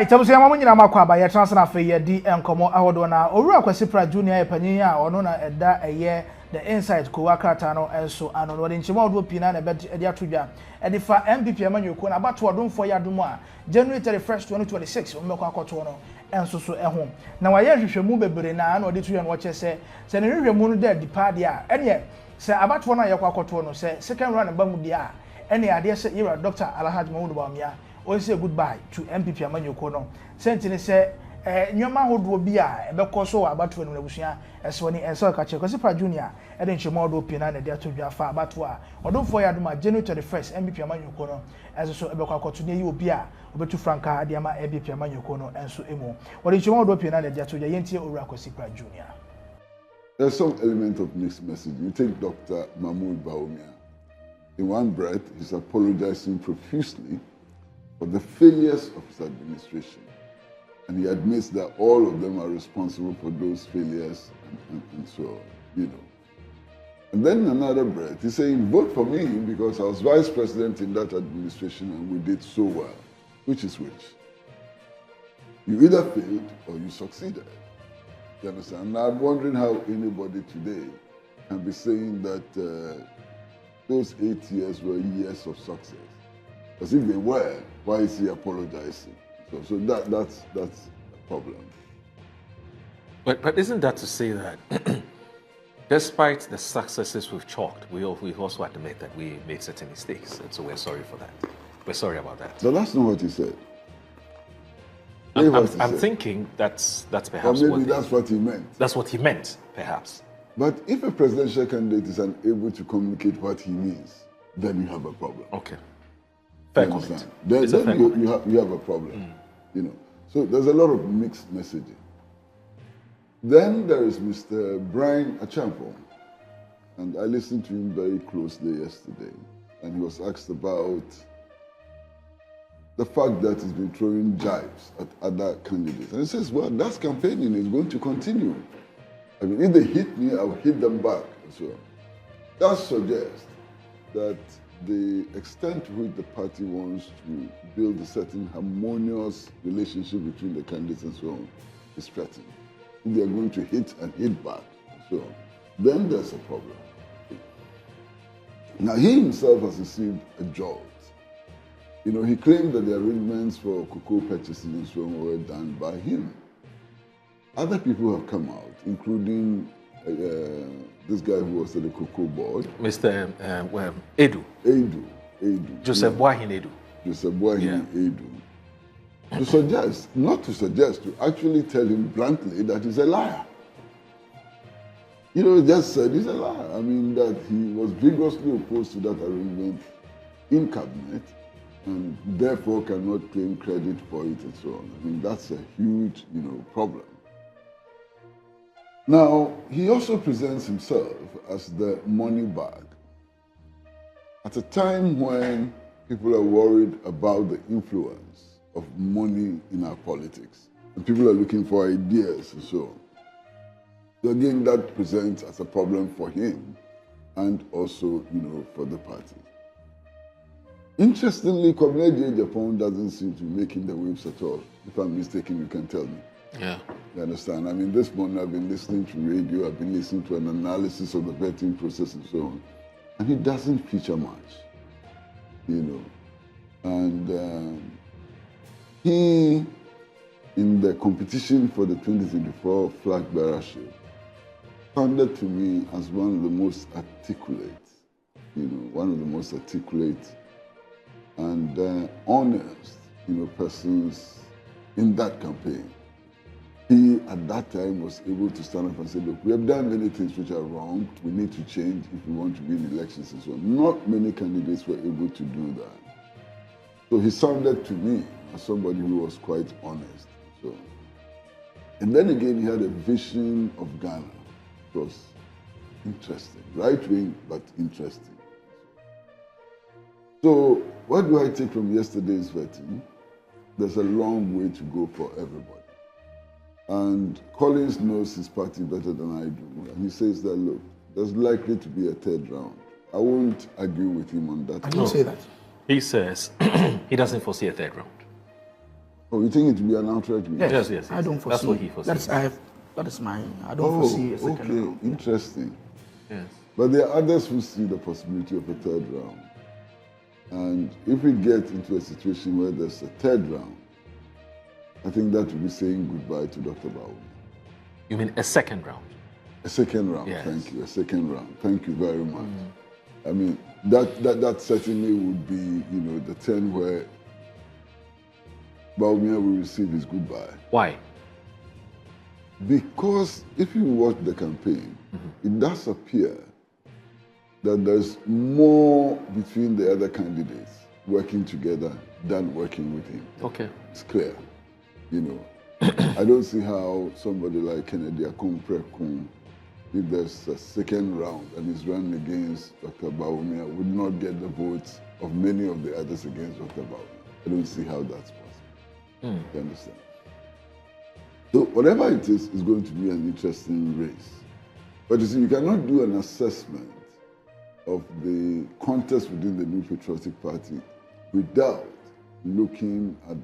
Right, I'm saying I'm nyina makwa ba ye transfer fe ye di enkomo ahodo na owura Kwesi Pratt Junior ye panyin a ono na eda eye the inside ko wakrata no enso ano no de nchima odo pina na be de atodwa e de fa MPP amanyoko na abato odomfo ya dum a January 31st 2026 o mekọ akoto no enso so ehom na waye hwehwemu bebre na na ode tuye no che se ne hwehwemu no de dipa de a ene se abato na ye kwa akoto no se second round ba mu de a ene ade se ira Dr. Alhaji Bawumia o say goodbye to MPP amanyoko no sentine se nyoma hodo bi a ebekọ so abato no abusua eso ni enso ka che Kwesi Pratt Junior e de nchema odo pina na de atodwa fa abato a odomfo ya dum a January 31st MPP amanyoko no enso so ebekọ akoto ne yi obi a obetu franka ade ama MPP amanyoko no enso emu o de nchema odo pina na de atodwa yentie owura Kwesi Pratt Junior. There's some element of mixed message. You take Dr. Bawumia. In one breath, he's apologizing profusely for the failures of his administration. And he admits that all of them are responsible for those failures and so on, you know. And then in another breath, he's saying, vote for me because I was vice president in that administration and we did so well. Which is which? You either failed or you succeeded. You understand? Now I'm wondering how anybody today can be saying that those 8 years were years of success. As if they were, why is he apologizing? So that's a problem. But isn't that to say that despite the successes we've chalked, we also admit that we made certain mistakes, and so we're sorry for that. We're sorry about that. No, that's not what he said. I'm thinking that's perhaps or maybe that's what he meant. That's what he meant, perhaps. But if a presidential candidate is unable to communicate what he means, then you have a problem. Okay. Fair comment. Then you have a problem. You know. So there's a lot of mixed messaging. Then there is Mr. Brian Agyapong, and I listened to him very closely yesterday, and he was asked about the fact that he's been throwing jibes at other candidates. And he says, well, that's campaigning, is going to continue. I mean, if they hit me, I'll hit them back. And so on. That suggests that the extent to which the party wants to build a certain harmonious relationship between the candidates and so on is threatened. If they are going to hit and hit back and so on, then there's a problem. Now, he himself has received a jolt. You know, he claimed that the arrangements for cocoa purchasing and so on were done by him. Other people have come out, including this guy who was at the cocoa board. Mr. Edu. Joseph Boahin Edu. Joseph Boahin Edu. To suggest, not to suggest, to actually tell him bluntly that he's a liar. You know, he just said he's a liar. I mean, that he was vigorously opposed to that arrangement in cabinet and therefore cannot claim credit for it and so on. I mean, that's a huge, problem. Now, he also presents himself as the money bag. At a time when people are worried about the influence of money in our politics, and people are looking for ideas and so on. So again, that presents as a problem for him and also, for the party. Interestingly, Agyapong doesn't seem to be making the waves at all. If I'm mistaken, you can tell me. Yeah. You understand? I mean, this morning I've been listening to radio, I've been listening to an analysis of the vetting process and so on. And he doesn't feature much, And he, in the competition for the 2024 flag bearership, sounded to me as one of the most articulate, and honest, persons in that campaign. He, at that time, was able to stand up and say, look, we have done many things which are wrong. We need to change if we want to win elections and so on. Not many candidates were able to do that. So he sounded to me as somebody who was quite honest. So, and then again, he had a vision of Ghana. It was interesting. Right-wing, but interesting. So what do I take from yesterday's vetting? There's a long way to go for everybody. And Collins knows his party better than I do. And he says that, look, there's likely to be a third round. I won't argue with him on that. I didn't say that. He says he doesn't foresee a third round. Oh, you think it will be an outright win? Yes. I don't foresee. That's what he foresees. That is mine. I don't foresee a second round. Interesting. Yes. But there are others who see the possibility of a third round. And if we get into a situation where there's a third round, I think that will be saying goodbye to Dr. Bawumia. You mean a second round? A second round, Yes. Thank you. A second round. Thank you very much. I mean, that certainly would be, the turn where Bawumia will receive his goodbye. Why? Because if you watch the campaign, it does appear that there's more between the other candidates working together than working with him. Okay. It's clear. I don't see how somebody like Kennedy Akomprekun, if there's a second round and he's running against Dr. Bawumia, would not get the votes of many of the others against Dr. Bawumia. I don't see how that's possible. You understand? So whatever it is going to be an interesting race. But you see, you cannot do an assessment of the contest within the New Patriotic Party without looking at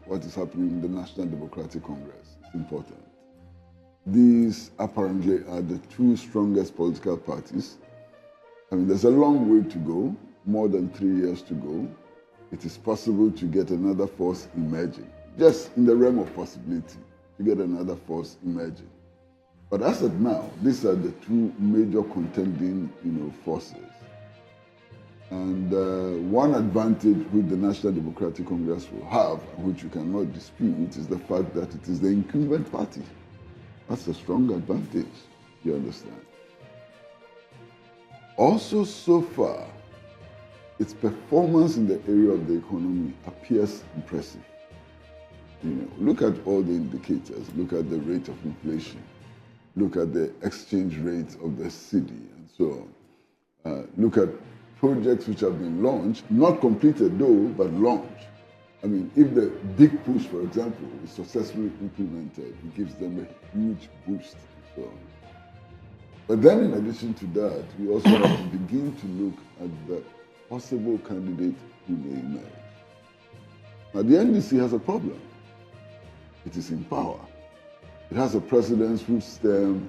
what is happening in the National Democratic Congress. It's important. These apparently are the two strongest political parties. I mean, there's a long way to go, more than 3 years to go. It is possible to get another force emerging, just in the realm of possibility, to get another force emerging. But as of now, these are the two major contending, forces. And one advantage which the National Democratic Congress will have, and which you cannot dispute, is the fact that it is the incumbent party. That's a strong advantage, you understand. Also, so far, its performance in the area of the economy appears impressive. Look at all the indicators. Look at the rate of inflation. Look at the exchange rate of the city, and so on. Look at projects which have been launched, not completed though, but launched. I mean, if the big push, for example, is successfully implemented, it gives them a huge boost and so on. But then in addition to that, we also have to begin to look at the possible candidate who may emerge. Now, the NDC has a problem. It is in power. It has a president whose term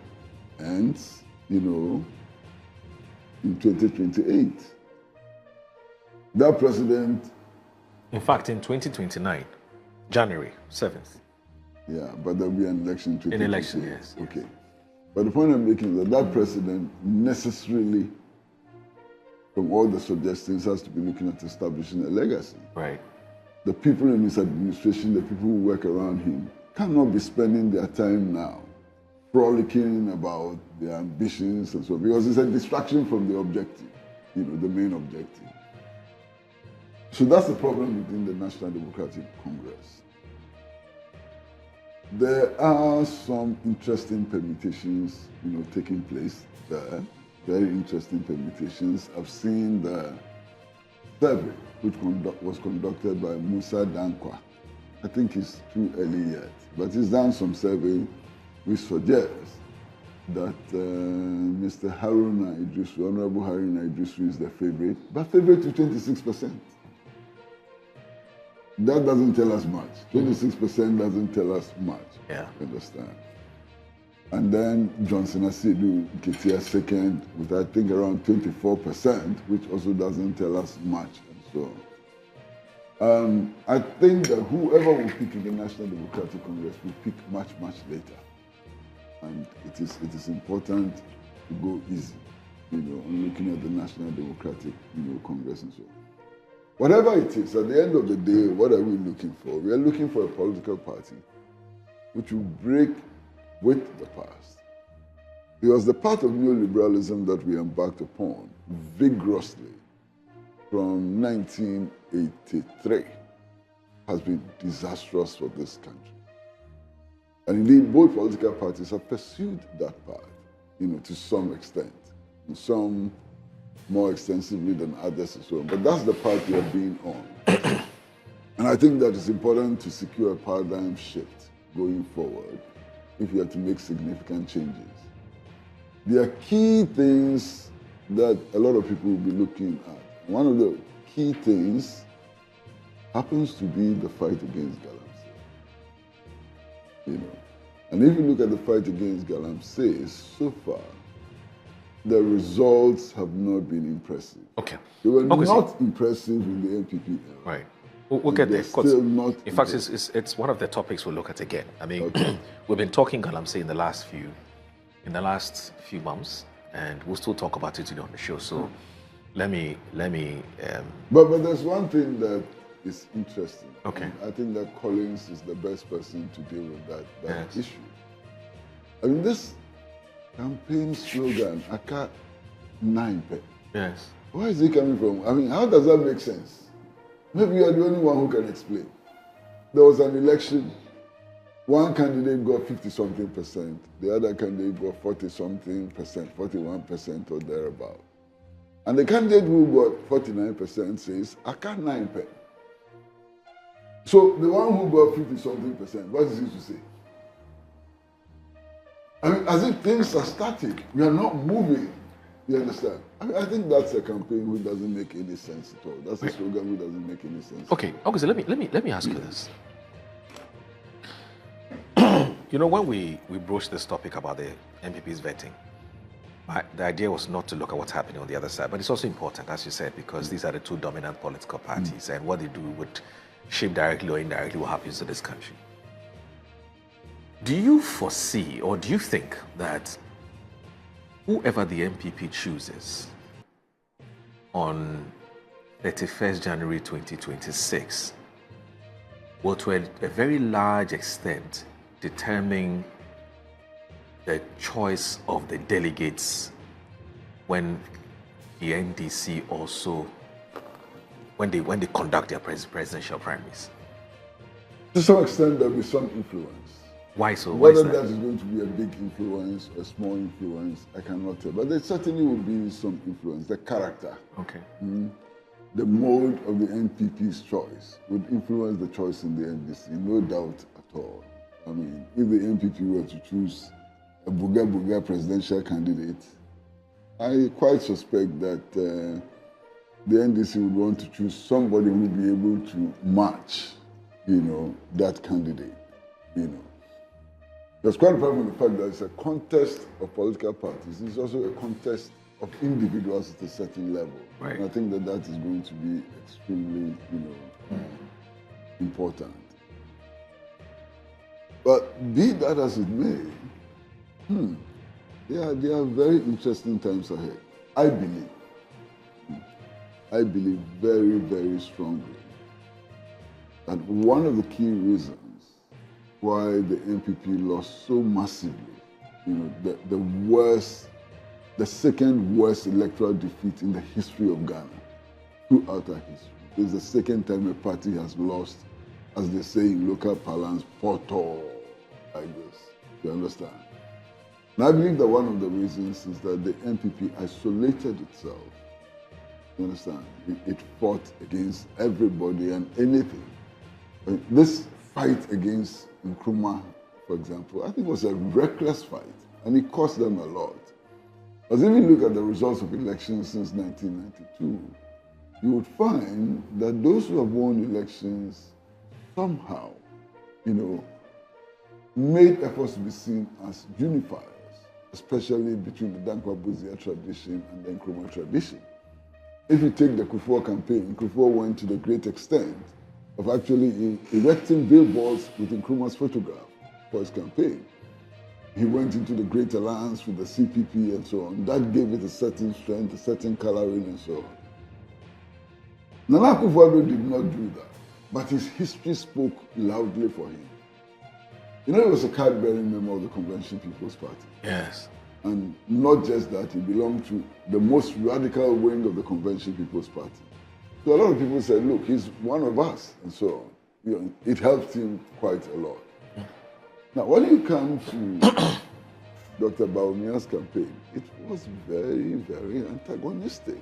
ends, in 2028. That president... In fact, in 2029, January 7th. Yeah, but there'll be an election in 2028. An election, yes. Okay. But the point I'm making is that president necessarily, from all the suggestions, has to be looking at establishing a legacy. Right. The people in his administration, the people who work around him, cannot be spending their time now frolicking about their ambitions and so on, because it's a distraction from the objective, the main objective. So that's the problem within the National Democratic Congress. There are some interesting permutations, taking place there. Very interesting permutations. I've seen the survey which was conducted by Musa Dankwa. I think it's too early yet, but he's done some survey which suggests that Mr. Haruna Idrisu, Honorable Haruna Idrisu, is the favorite, but favorite to 26%. That doesn't tell us much. 26% doesn't tell us much. Yeah. Understand? And then Johnson Asidu Ketia second with I think around 24%, which also doesn't tell us much and so on. I think that whoever will pick in the National Democratic Congress will pick much, much later. And it is important to go easy, on looking at the National Democratic, Congress and so on. Whatever it is, at the end of the day, what are we looking for? We are looking for a political party which will break with the past. Because the path of neoliberalism that we embarked upon vigorously from 1983 has been disastrous for this country. And indeed, both political parties have pursued that path, to some extent, and some more extensively than others and so on. But that's the path we have been on. And I think that it's important to secure a paradigm shift going forward if you have to make significant changes. There are key things that a lot of people will be looking at. One of the key things happens to be the fight against galamsey. you know. And if you look at the fight against Galamsey, so far, the results have not been impressive. Okay. They were not impressive in the NPP era. Right. We'll get there. Still not in fact, it's one of the topics we'll look at again. I mean, we've been talking Galamsey in the last few months, and we'll still talk about it today on the show. So let me. But there's one thing that is interesting. Okay. I think that Collins is the best person to deal with that issue. I mean, this campaign slogan, Aka 9 pe. Yes. Where is it coming from? I mean, how does that make sense? Maybe you are the only one who can explain. There was an election. One candidate got 50-something%. The other candidate got 40-something%, 41% or thereabout. And the candidate who got 49% says, Aka 9 pe. So the one who got 50-something%, what is he to say? I mean, as if things are static. We are not moving. You understand? I mean, I think that's a campaign who doesn't make any sense at all. That's a slogan who doesn't make any sense. Okay, so let me ask you this. You know, when we broached this topic about the MPP's vetting, the idea was not to look at what's happening on the other side, but it's also important, as you said, because these are the two dominant political parties, and what they do would shape directly or indirectly what happens to this country. Do you foresee, or do you think that whoever the MPP chooses on 31st January 2026 will to a very large extent determine the choice of the delegates when the NDC also, when they conduct their presidential primaries? To some extent, there will be some influence. Why so? Whether that is going to be a big influence or a small influence, I cannot tell. But there certainly will be some influence. The character, the mode of the NPP's choice would influence the choice in the NDC, no doubt at all. I mean, if the NPP were to choose a Buga presidential candidate, I quite suspect that the NDC would want to choose somebody who would be able to match, that candidate, There's quite a problem with the fact that it's a contest of political parties. It's also a contest of individuals at a certain level. Right. And I think that is going to be extremely, important. But be that as it may, there are very interesting times ahead. I believe very, very strongly that one of the key reasons why the NPP lost so massively, the second worst electoral defeat in the history of Ghana, throughout our history. It's the second time a party has lost, as they say in local parlance, poto, like this. You understand? And I believe that one of the reasons is that the NPP isolated itself. You understand? It fought against everybody and anything. This fight against Nkrumah, for example, I think was a reckless fight, and it cost them a lot. Because if you look at the results of elections since 1992, you would find that those who have won elections somehow, made efforts to be seen as unifiers, especially between the Dankwa-Buzia tradition and the Nkrumah tradition. If you take the Kufuor campaign, Kufuor went to the great extent of actually erecting billboards with Nkrumah's photograph for his campaign. He went into the Great Alliance with the CPP and so on. That gave it a certain strength, a certain coloring and so on. Nana Akufo-Addo did not do that, but his history spoke loudly for him. He was a card-bearing member of the Convention People's Party. Yes. And not just that, he belonged to the most radical wing of the Convention People's Party. So a lot of people said, look, he's one of us, and so on. It helped him quite a lot. Now, when you come to Dr. Bawumia's campaign, it was very, very antagonistic.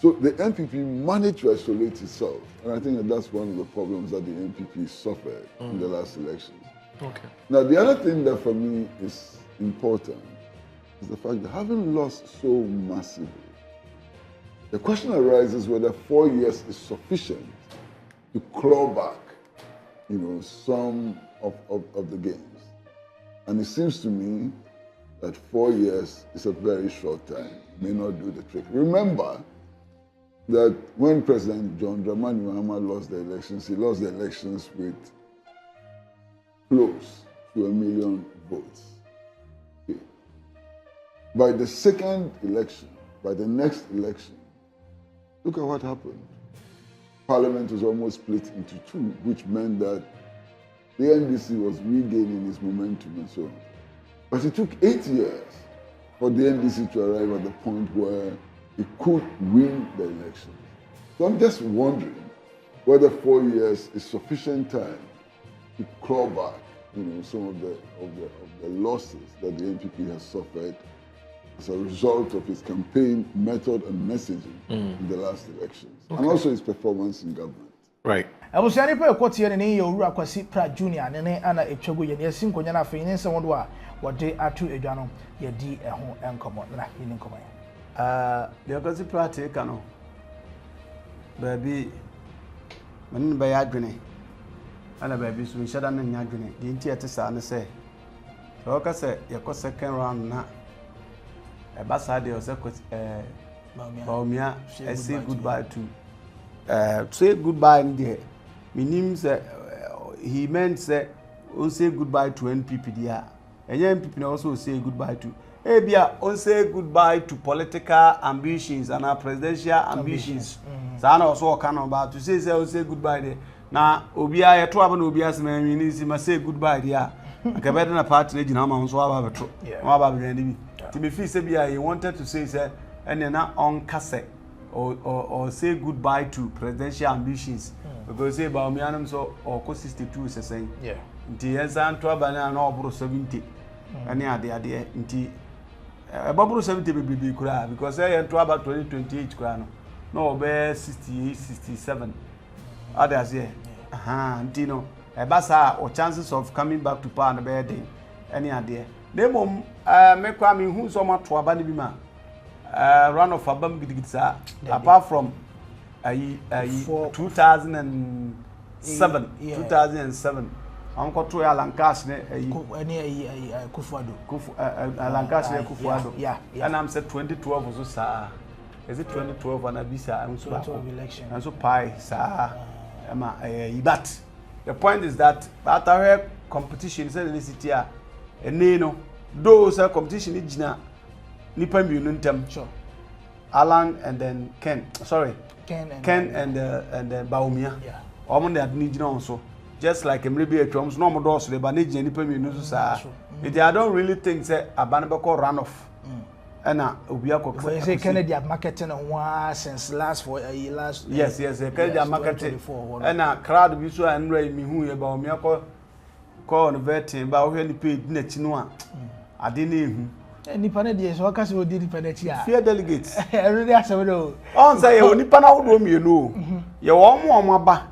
So the NPP managed to isolate itself, and I think that that's one of the problems that the NPP suffered in the last elections. Okay. Now, the other thing that for me is important is the fact that having lost so massively, the question arises whether 4 years is sufficient to claw back some of the games. And it seems to me that 4 years is a very short time. It may not do the trick. Remember that when President John Dramani Mahama lost the elections, he lost the elections with close to 1 million votes. Okay. By the second election, by the next election, look at what happened. Parliament was almost split into two, which meant that the NDC was regaining its momentum and so on. But it took 8 years for the NDC to arrive at the point where it could win the election. So I'm just wondering whether 4 years is sufficient time to claw back, some of the losses that the NPP has suffered as a result of its campaign method and messaging in the last elections, and also its performance in government. Right. Abusiani pe ekwotie ne ye owura Kwesi Pratt Junior ne ana etwago ye ne sinkonya na fe ne se wodo a wode atu edwa no ye di eho enkomo na yini nkomo the Kwesi Pratt e ka no baby man ba ya dwene ana baby so Shatta na nya dwene di nti ete sa ne se so ka se ye ko second round na e ba sa de o se Bawumia say goodbye to say goodbye in there. Meaning he meant say say goodbye to NPP there. And NPP also say goodbye to Ebia say goodbye to political ambitions and our presidential ambitions. So I also can about to say goodbye there. Now Obia ya to aba na Obia se na meaning say goodbye there. Ka better na party na ma so aba betro. No aba be bi. To me feel say bia he wanted to say and na on cassette. Or say goodbye to presidential ambitions because say Bawumia so or 62 is saying nti yensan to abana na oburo 70 ani ade nti eboburo 70 be kura because say to about 2028 kura no obe 68 67 others here nti no ebasa or chances of coming back to power na be dey ani ade demom me kwa me hu so ma to abana bi ma run of Abam Gidigitsa, apart from 2007. 2007. I'm got to Alankas, Kufuado. Alankas, Kufuado. Yeah. And I'm said 2012 was so, is it 2012 and a visa and so election. And so pie, sir. But the point is that after competition, said the city, and no, those competition is Nipa Mununtem, sure. Alan and then Ken. Sorry, Ken and then Bawumia. Yeah. Omon they need also. Just like maybe a drums, no more doors. They manage Nipa Munus. I don't really think say a banabako runoff. And Obiako. When you say Kennedy are marketing on since last last. Yes, Kennedy are marketing. And a crowd we saw and Ray me who about Miako call vetting about when he paid Netinoa. I didn't even. Nipa na dey so kase odi nipa na chi a fear delegates every asem do on say ye nipa na wodo mienu ye wo mo aba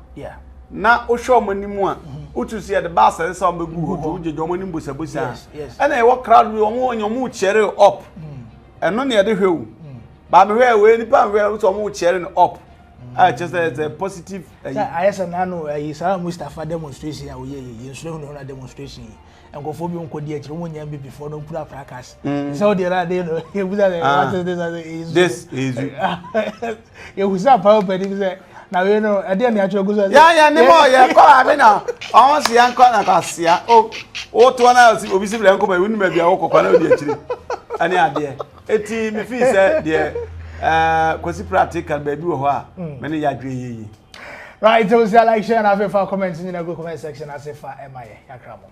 na o hwe mo nimu a utu see the bass say some begu to uje do mo nim bosa and e wo crowd we wo onyomu chere up eno na ye de hwewu ba me hwe we nipa hwe so mo chere up I just say a positive I say na no Isa Mustafa demonstration a we ye nsuro no na demonstration and go for be on kodi akire mo nyam before no pura fracas so the other day no you this is you was up power but say na we no e dey na actually go say ya ne mo ye ko abi na on si an ko na kasia o to na obi si bla nko ba we nu ma bia wo kokko na odi akire ani ade eti me fi say the Kwesi Pratt can baby wo ho a me ne ya dwe yi right so like share and have a comment in the comment section as if am I yakramo